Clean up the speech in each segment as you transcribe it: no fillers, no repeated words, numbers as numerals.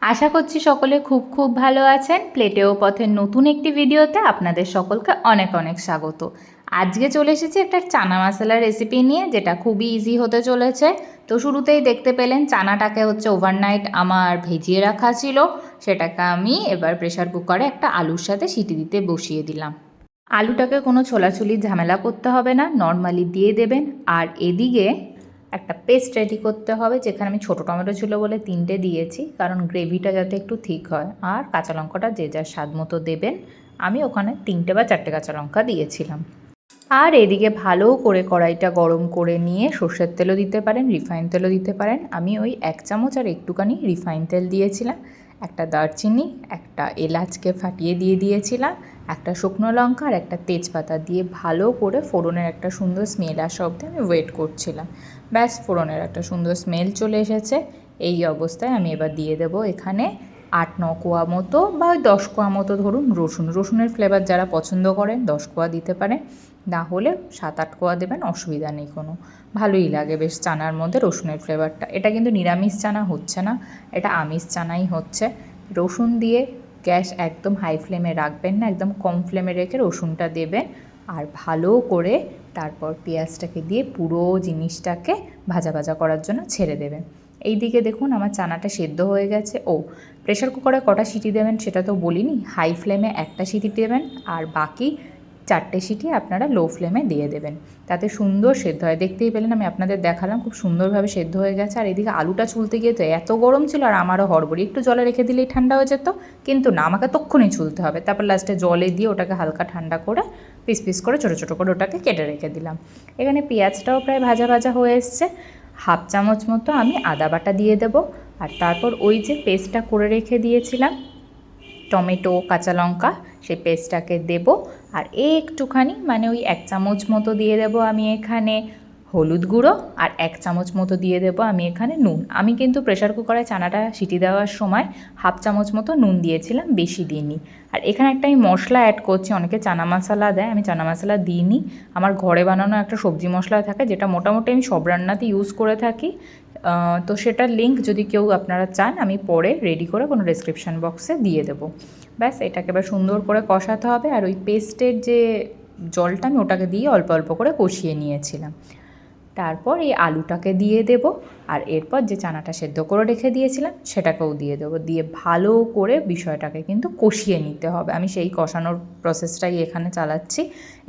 আশা করছি সকলে খুব খুব ভালো আছেন। প্লেটে ও পথের নতুন একটি ভিডিওতে আপনাদের সকলকে অনেক অনেক স্বাগত। আজকে চলে এসেছি একটা চানা মশলার রেসিপি নিয়ে, যেটা খুবই ইজি হতে চলেছে। তো শুরুতেই দেখতে পেলেন চানাটাকে ওভারনাইট আমার ভিজিয়ে রাখা ছিল। সেটাকে আমি এবার প্রেশার কুকারে একটা আলুর সাথে সিটি দিতে বসিয়ে দিলাম। আলুটাকে কোনো ছোলাছুলির ঝামেলা করতে হবে না, নর্মালি দিয়ে দেবেন। আর এদিকে একটা পেস্ট রেডি করতে হবে, যেখানে আমি ছোটো টমেটো ছিল বলে 3টে দিয়েছি, কারণ গ্রেভিটা যাতে একটু ঠিক হয়। আর কাঁচা লঙ্কাটা যে যার স্বাদ মতো দেবেন। আমি ওখানে 3টে বা 4টে কাঁচা লঙ্কা দিয়েছিলাম। আর এদিকে ভালো করে কড়াইটা গরম করে নিয়ে সর্ষের তেলও দিতে পারেন, রিফাইন তেলও দিতে পারেন। আমি ওই 1 চামচ আর একটুখানি রিফাইন তেল দিয়েছিলাম। একটা দারচিনি, একটা এলাচকে ফাটিয়ে দিয়ে দিয়েছিলাম, একটা শুকনো লঙ্কা আর একটা তেজপাতা দিয়ে ভালো করে ফোড়নের একটা সুন্দর স্মেল আসা অবধি আমি ওয়েট করছিলাম। ব্যাস, ফোড়নের একটা সুন্দর স্মেল চলে এসেছে। এই অবস্থায় আমি এবার দিয়ে দেবো এখানে 8-9 কোয়া মতো বা ওই 10 কোয়া মতো ধরুন রসুনের ফ্লেভার যারা পছন্দ করেন 10 কোয়া দিতে পারেন, না হলে 7-8 কোয়া দেবেন, অসুবিধা নেই কোনো। ভালোই লাগে বেশ চানার মধ্যে রসুনের ফ্লেভারটা। এটা কিন্তু নিরামিষ চানা হচ্ছে না, এটা আমিষ চানাই হচ্ছে। রসুন দিয়ে গ্যাস একদম হাই ফ্লেমে রাখবেন না, একদম কম ফ্লেমে রেখে রসুনটা দেবেন। আর ভালো করে তারপর পেঁয়াজটাকে দিয়ে পুরো জিনিসটাকে ভাজা ভাজা করার জন্য ছেড়ে দেবেন। এই দিকে দেখুন আমার চানাটা সেদ্ধ হয়ে গেছে। প্রেশার কুকারে কটা সিটি দেবেন সেটা তো বলিনি। হাই ফ্লেমে একটা সিটি দেবেন, আর বাকি 4টে সিটি আপনারা লো ফ্লেমে দিয়ে দেবেন, তাতে সুন্দর সেদ্ধ হয়। দেখতেই পেলেন, আমি আপনাদের দেখালাম, খুব সুন্দরভাবে সেদ্ধ হয়ে গেছে। আর এদিকে আলুটা ছুলতে গিয়ে তো এত গরম ছিল, আর আমারও হড়বড়ি, একটু জলে রেখে দিলেই ঠান্ডা হয়ে যেত, কিন্তু না, আমাকে তক্ষুনি ছুলতে হবে। তারপর লাস্টে জলে দিয়ে ওটাকে হালকা ঠান্ডা করে পিস পিস করে ছোটো ছোটো করে ওটাকে কেটে রেখে দিলাম। এখানে পেঁয়াজটাও প্রায় ভাজা ভাজা হয়ে এসছে। 1/2 চামচ মতো আমি আদা বাটা দিয়ে দেবো। আর তারপর ওই যে পেস্টটা করে রেখে দিয়েছিলাম টমেটো কাঁচা লঙ্কা, সেই পেস্টটাকে দেব। আর একটুখানি মানে ওই 1 চামচ মতো দিয়ে দেব আমি এখানে হলুদ গুঁড়ো, আর 1 চামচ মতো দিয়ে দেব আমি এখানে নুন। আমি কিন্তু প্রেশার কুকারে চানাটা সিটি দেওয়ার সময় 1/2 চামচ মতো নুন দিয়েছিলাম, বেশি দিইনি। আর এখানে একটা আমি মশলা অ্যাড করছি, অনেকে চানা মশলা দেয়, আমি চানা মশলা দিইনি। আমার ঘরে বানানো একটা সবজি মশলা থাকে, যেটা মোটামুটি আমি সব রান্নাতে ইউজ করে থাকি। তো সেটার লিঙ্ক যদি কেউ আপনারা চান, আমি পরে রেডি করে কোনো ডেসক্রিপশান বক্সে দিয়ে দেবো। ব্যাস, এটাকে এবার সুন্দর করে কষাতে হবে। আর ওই পেস্টের যে জলটা, আমি ওটাকে দিয়ে অল্প অল্প করে কষিয়ে নিয়েছিলাম। তারপর এই আলুটাকে দিয়ে দেব, আর এরপর যে চানাটা সেদ্ধ করে রেখে দিয়েছিলাম সেটাকেও দিয়ে দেবো। দিয়ে ভালো করে বিষয়টাকে কিন্তু কষিয়ে নিতে হবে। আমি সেই কষানোর প্রসেসটাই এখানে চালাচ্ছি।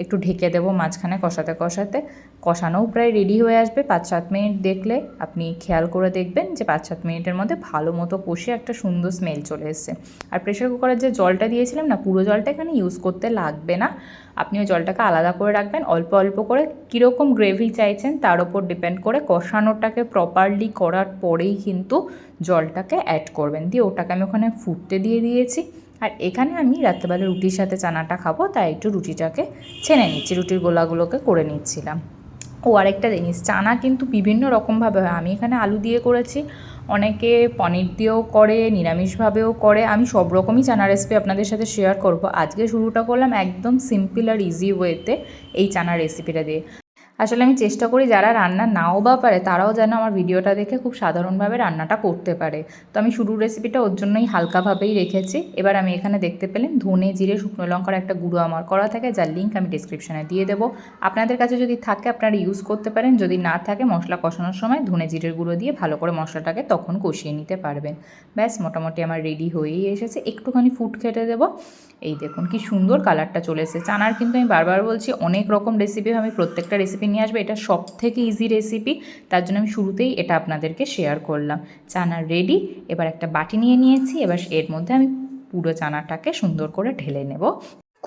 একটু ঢেকে দেবো মাঝখানে কষাতে কষাতে। কষানোও প্রায় রেডি হয়ে আসবে। 5-7 মিনিট দেখলে আপনি খেয়াল করে দেখবেন যে 5-7 মিনিটের মধ্যে ভালো মতো কষে একটা সুন্দর স্মেল চলে এসেছে। আর প্রেশার কুকারের যে জলটা দিয়েছিলাম না, পুরো জলটা এখানে ইউজ করতে লাগবে না। আপনি ওই জলটাকে আলাদা করে রাখবেন, অল্প অল্প করে। কীরকম গ্রেভি চাইছেন তার ওপর ডিপেন্ড করে কষানোটাকে প্রপারলি করার পরেই কিন্তু জলটাকে অ্যাড করবেন। দিয়ে ওটাকে আমি ওখানে ফুটতে দিয়ে দিয়েছি। আর এখানে আমি রাত্রেবেলা রুটির সাথে চানাটা খাবো, তাই একটু রুটিটাকে ছেনে নিচ্ছি, রুটির গোলাগুলোকে করে নিচ্ছিলাম। আরেকটা জিনিস, চানা কিন্তু বিভিন্ন রকমভাবে হয়। আমি এখানে আলু দিয়ে করেছি, অনেকে পনির দিয়েও করে, নিরামিষভাবেও করে। আমি সব রকমই চানা রেসিপি আপনাদের সাথে শেয়ার করব। আজকে শুরুটা করলাম একদম সিম্পল আর ইজি ওয়েতে এই চানা রেসিপিটা দিয়ে। আসলে আমি চেষ্টা করি যারা রান্না নাও বা পারে তারাও যেন আমার ভিডিওটা দেখে খুব সাধারণভাবে রান্নাটা করতে পারে। তো আমি শুরুর রেসিপিটা ওর জন্যই হালকাভাবেই রেখেছি। এবার আমি এখানে দেখতে পেলেন ধনে জিরে শুকনো লঙ্কার একটা গুঁড়ো আমার করা থাকে, যার লিঙ্ক আমি ডিসক্রিপশানে দিয়ে দেবো। আপনাদের কাছে যদি থাকে আপনারা ইউজ করতে পারেন, যদি না থাকে মশলা কষানোর সময় ধনে জিরের গুঁড়ো দিয়ে ভালো করে মশলাটাকে তখন কষিয়ে নিতে পারবেন। ব্যাস, মোটামুটি আমার রেডি হয়েই এসেছে। একটুখানি ফুট খেতে দেবো। এই দেখুন কি সুন্দর কালারটা চলে এসেছে। চানার কিন্তু আমি বারবার বলছি অনেক রকম রেসিপি, আমি প্রত্যেকটা রেসিপি নিয়ে আসবে, এটা সব থেকে ইজি রেসিপি, তার জন্য আমি শুরুতেই এটা আপনাদেরকে শেয়ার করলাম। চানা রেডি। এবার একটা বাটি নিয়ে নিয়েছি, এবার এর মধ্যে আমি পুরো চানাটাকে সুন্দর করে ঢেলে নেব।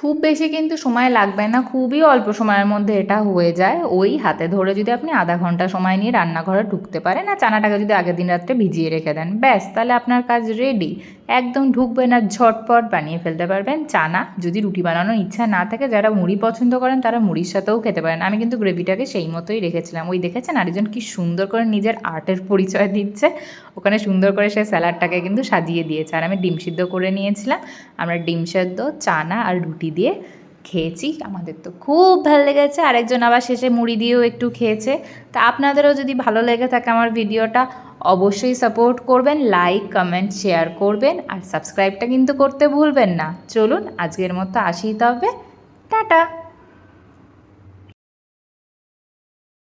খুব বেশি কিন্তু সময় লাগবে না, খুবই অল্প সময়ের মধ্যে এটা হয়ে যায়। ওই হাতে ধরে যদি আপনি আধা ঘন্টা সময় নিয়ে রান্নাঘরে ঢুকতে পারেন, আর চানাটাকে যদি আগের দিন রাত্রে ভিজিয়ে রেখে দেন, ব্যাস, তাহলে আপনার কাজ রেডি। একদম ঢুকবেন আর ঝটপট বানিয়ে ফেলতে পারবেন চানা। যদি রুটি বানানোর ইচ্ছা না থাকে, যারা মুড়ি পছন্দ করেন তারা মুড়ির সাথেও খেতে পারেন। আমি কিন্তু গ্রেভিটাকে সেই মতোই রেখেছিলাম। ওই দেখেছেন আরেকজন কি সুন্দর করে নিজের আর্টের পরিচয় দিচ্ছে, ওখানে সুন্দর করে সে স্যালাডটাকে কিন্তু সাজিয়ে দিয়েছে। আর আমি ডিম সিদ্ধ করে নিয়েছিলাম। আমরা ডিম সেদ্ধ, চানা আর রুটি দিয়ে খেয়েছি, আমাদের তো খুব ভালো লেগেছে। আরেকজন আবার শেষে মুড়ি দিয়েও একটু খেয়েছে। তা আপনাদেরও যদি ভালো লেগে থাকে আমার ভিডিওটা, অবশ্যই সাপোর্ট করবেন, লাইক কমেন্ট শেয়ার করবেন, আর সাবস্ক্রাইবটা কিন্তু করতে ভুলবেন না। চলুন আজকের মতো আসি, তবে টাটা।